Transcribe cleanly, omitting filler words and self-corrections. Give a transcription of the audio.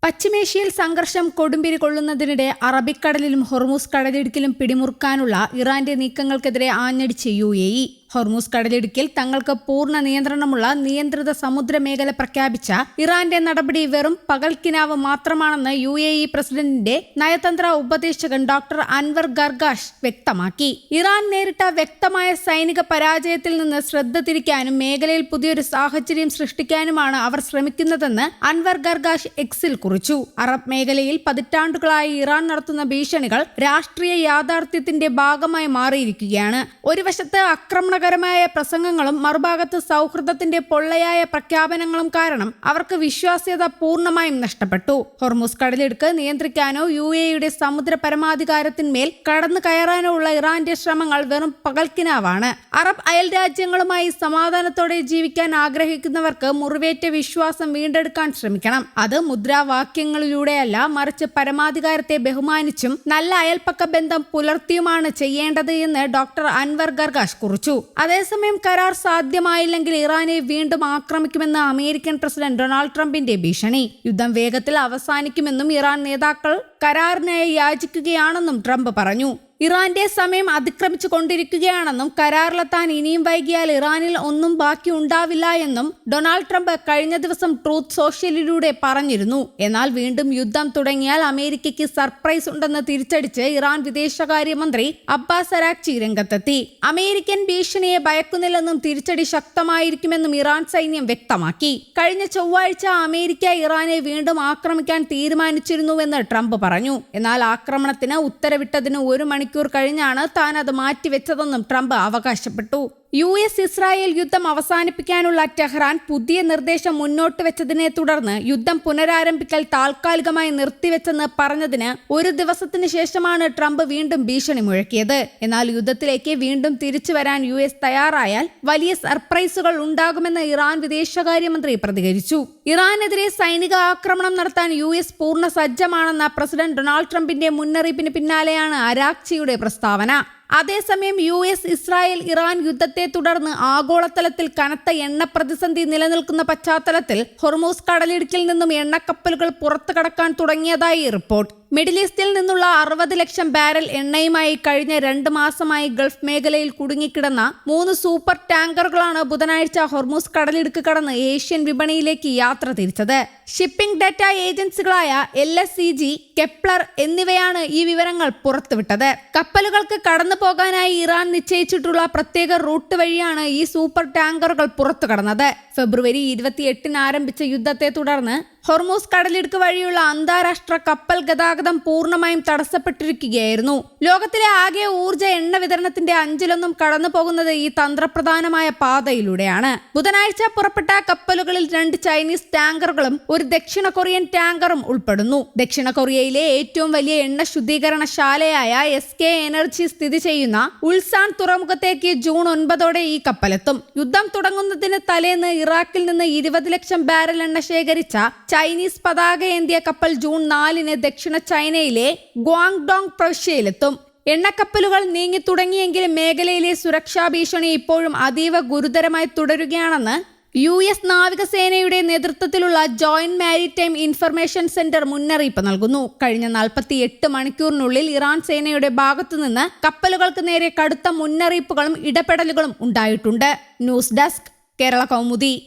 പശ്ചിമേഷ്യയിൽ സംഘർഷം കൊടുമ്പിരി കൊള്ളുന്നതിനിടെ അറബിക്കടലിലും ഹൊർമൂസ് കടലിടുക്കിലും പിടിമുറുക്കാനുള്ള ഇറാന്റെ നീക്കങ്ങൾക്കെതിരെ ആഞ്ഞടിച്ച് UAE. ഹൊർമൂസ് കടലിടുക്കിൽ തങ്ങൾക്ക് പൂർണ്ണ നിയന്ത്രണമുള്ള നിയന്ത്രിത സമുദ്രമേഖല പ്രഖ്യാപിച്ച ഇറാന്റെ നടപടി വെറും പകൽക്കിനാവ് മാത്രമാണെന്ന് UAE പ്രസിഡന്റിന്റെ നയതന്ത്ര ഉപദേശകൻ ഡോക്ടർ അൻവർ ഗർഗാഷ് വ്യക്തമാക്കി. ഇറാൻ നേരിട്ട വ്യക്തമായ സൈനിക പരാജയത്തിൽ നിന്ന് ശ്രദ്ധ തിരിക്കാനും മേഖലയിൽ പുതിയൊരു സാഹചര്യം സൃഷ്ടിക്കാനുമാണ് അവർ ശ്രമിക്കുന്നതെന്ന് അൻവർ ഗർഗാഷ് എക്സിൽ കുറിച്ചു. അറബ് മേഖലയിൽ പതിറ്റാണ്ടുകളായി ഇറാൻ നടത്തുന്ന ഭീഷണികൾ രാഷ്ട്രീയ യാഥാർത്ഥ്യത്തിന്റെ ഭാഗമായി മാറിയിരിക്കുകയാണ്. ഒരു വശത്ത് ആക്രമണകരമായ പ്രസംഗങ്ങളും മറുഭാഗത്ത് സൗഹൃദത്തിന്റെ പൊള്ളയായ പ്രഖ്യാപനങ്ങളും കാരണം അവർക്ക് വിശ്വാസ്യത പൂർണ്ണമായും നഷ്ടപ്പെട്ടു. ഹൊർമൂസ് കടലിടുക്ക് നിയന്ത്രിക്കാനോ UAEയുടെ സമുദ്ര പരമാധികാരത്തിന്മേൽ കടന്നു കയറാനോ ഉള്ള ഇറാന്റെ ശ്രമങ്ങൾ വെറും പകൽക്കിനാവാണ്. അറബ് അയൽ രാജ്യങ്ങളുമായി സമാധാനത്തോടെ ജീവിക്കാൻ ആഗ്രഹിക്കുന്നവർക്ക് മുറിവേറ്റ വിശ്വാസം വീണ്ടെടുക്കാൻ ശ്രമിക്കണം. അത് മുദ്രാവാക്യങ്ങളിലൂടെയല്ല, മറിച്ച് പരമാധികാരത്തെ ബഹുമാനിച്ചും നല്ല അയൽപ്പക്ക ബന്ധം പുലർത്തിയുമാണ് ചെയ്യേണ്ടത് എന്ന് ഡോക്ടർ അൻവർ ഗർഗാഷ് കുറിച്ചു. അതേസമയം കരാർ സാധ്യമായില്ലെങ്കിൽ ഇറാനെ വീണ്ടും ആക്രമിക്കുമെന്ന് അമേരിക്കൻ പ്രസിഡന്റ് ഡൊണാൾഡ് ട്രംപിന്റെ ഭീഷണി. യുദ്ധം വേഗത്തിൽ അവസാനിക്കുമെന്നും ഇറാൻ നേതാക്കൾ കരാറിനായി യാചിക്കുകയാണെന്നും ട്രംപ് പറഞ്ഞു. ഇറാന്റെ സമയം അതിക്രമിച്ചു കൊണ്ടിരിക്കുകയാണെന്നും കരാറിലെത്താൻ ഇനിയും വൈകിയാൽ ഇറാനിൽ ഒന്നും ബാക്കി ഉണ്ടാവില്ല എന്നും ഡൊണാൾഡ് ട്രംപ് കഴിഞ്ഞ ദിവസം ട്രൂത്ത് സോഷ്യലിലൂടെ പറഞ്ഞിരുന്നു. എന്നാൽ വീണ്ടും യുദ്ധം തുടങ്ങിയാൽ അമേരിക്കയ്ക്ക് സർപ്രൈസ് ഉണ്ടെന്ന് തിരിച്ചടിച്ച് ഇറാൻ വിദേശകാര്യമന്ത്രി അബ്ബാസ് അരാക്ചി രംഗത്തെത്തി. അമേരിക്കൻ ഭീഷണിയെ ഭയക്കുന്നില്ലെന്നും തിരിച്ചടി ശക്തമായിരിക്കുമെന്നും ഇറാൻ സൈന്യം വ്യക്തമാക്കി. കഴിഞ്ഞ ചൊവ്വാഴ്ച അമേരിക്ക ഇറാനെ വീണ്ടും ആക്രമിക്കാൻ തീരുമാനിച്ചിരുന്നുവെന്ന് ട്രംപ് പറഞ്ഞു. എന്നാൽ ആക്രമണത്തിന് ഉത്തരവിട്ടതിന് 1 മണിക്കൂർ കഴിഞ്ഞാണ് താൻ അത് മാറ്റിവെച്ചതെന്നും ട്രംപ് അവകാശപ്പെട്ടു. US ഇസ്രായേൽ യുദ്ധം അവസാനിപ്പിക്കാനുള്ള ടെഹ്റാൻ പുതിയ നിർദ്ദേശം മുന്നോട്ട് വെച്ചതിനെ തുടർന്ന് യുദ്ധം പുനരാരംഭിക്കൽ താൽക്കാലികമായി നിർത്തിവെച്ചെന്ന് പറഞ്ഞതിന് 1 ദിവസത്തിന് ശേഷമാണ് ട്രംപ് വീണ്ടും ഭീഷണി മുഴക്കിയത്. എന്നാൽ യുദ്ധത്തിലേക്ക് വീണ്ടും തിരിച്ചു വരാൻ US തയ്യാറായാൽ വലിയ സർപ്രൈസുകൾ ഉണ്ടാകുമെന്ന് ഇറാൻ വിദേശകാര്യമന്ത്രി പ്രതികരിച്ചു. ഇറാനെതിരെ സൈനിക ആക്രമണം നടത്താൻ US പൂർണ്ണ സജ്ജമാണെന്ന പ്രസിഡന്റ് ഡൊണാൾഡ് ട്രംപിന്റെ മുന്നറിയിപ്പിന് പിന്നാലെയാണ് അരാക്ചിയുടെ പ്രസ്താവന. അതേസമയം US ഇസ്രായേൽ ഇറാൻ യുദ്ധത്തെ തുടർന്ന് ആഗോളതലത്തിൽ കനത്ത എണ്ണ പ്രതിസന്ധി നിലനിൽക്കുന്ന പശ്ചാത്തലത്തിൽ ഹൊർമൂസ് കടലിടുക്കിൽ നിന്നും എണ്ണക്കപ്പലുകൾ പുറത്തു കടക്കാൻ തുടങ്ങിയതായി റിപ്പോർട്ട്. മിഡിൽ ഈസ്റ്റിൽ നിന്നുള്ള 60 ലക്ഷം ബാരൽ എണ്ണയുമായി കഴിഞ്ഞ 2 മാസമായി ഗൾഫ് മേഖലയിൽ കുടുങ്ങിക്കിടന്ന 3 സൂപ്പർ ടാങ്കറുകളാണ് ബുധനാഴ്ച ഹൊർമൂസ് കടലിടുക്ക് കടന്ന് ഏഷ്യൻ വിപണിയിലേക്ക് യാത്ര തിരിച്ചത്. ഷിപ്പിംഗ് ഡാറ്റ ഏജൻസികളായ LSEG, കെപ്ലർ എന്നിവയാണ് ഈ വിവരങ്ങൾ പുറത്തുവിട്ടത്. കപ്പലുകൾക്ക് കടന്നു പോകാനായി ഇറാൻ നിശ്ചയിച്ചിട്ടുള്ള പ്രത്യേക റൂട്ട് വഴിയാണ് ഈ സൂപ്പർ ടാങ്കറുകൾ പുറത്തു കടന്നത്. ഫെബ്രുവരി 28-ന് ആരംഭിച്ച യുദ്ധത്തെ തുടർന്ന് ഹൊർമൂസ് കടലിടുക്ക് വഴിയുള്ള അന്താരാഷ്ട്ര കപ്പൽ ഗതാഗതം പൂർണ്ണമായും തടസ്സപ്പെട്ടിരിക്കുകയായിരുന്നു. ലോകത്തിലെ ആകെ ഊർജ്ജ എണ്ണ വിതരണത്തിന്റെ 1/5 കടന്നു പോകുന്നത് ഈ തന്ത്രപ്രധാനമായ പാതയിലൂടെയാണ്. ബുധനാഴ്ച പുറപ്പെട്ട കപ്പലുകളിൽ 2 ചൈനീസ് ടാങ്കറുകളും 1 ദക്ഷിണ കൊറിയൻ ടാങ്കറും ഉൾപ്പെടുന്നു. ദക്ഷിണ കൊറിയയിലെ ഏറ്റവും വലിയ എണ്ണ ശുദ്ധീകരണശാലയായ SK എനർജി സ്ഥിതി ചെയ്യുന്ന ഉൾസാൻ തുറമുഖത്തേക്ക് ജൂൺ 9 ഈ കപ്പലെത്തും. യുദ്ധം തുടങ്ങുന്നതിന് തലേന്ന് ഇറാഖിൽ നിന്ന് 20 ലക്ഷം ബാരൽ എണ്ണ ശേഖരിച്ച ചൈനീസ് പതാകയേന്തിയ കപ്പൽ ജൂൺ 4-ന് ദക്ഷിണ ചൈനയിലെ ഗ്വാങ്ഡോങ് പ്രവിശ്യയിലെത്തും. എണ്ണക്കപ്പലുകൾ നീങ്ങി തുടങ്ങിയെങ്കിലും മേഖലയിലെ സുരക്ഷാ ഭീഷണി ഇപ്പോഴും അതീവ ഗുരുതരമായി തുടരുകയാണെന്ന് US നാവികസേനയുടെ നേതൃത്വത്തിലുള്ള ജോയിന്റ് മാരിടൈം ഇൻഫർമേഷൻ സെന്റർ മുന്നറിയിപ്പ് നൽകുന്നു. കഴിഞ്ഞ 48 മണിക്കൂറിനുള്ളിൽ ഇറാൻ സേനയുടെ ഭാഗത്തുനിന്ന് കപ്പലുകൾക്ക് നേരെ കടുത്ത മുന്നറിയിപ്പുകളും ഇടപെടലുകളും ഉണ്ടായിട്ടുണ്ട്. News desk, Kerala Kaumudi.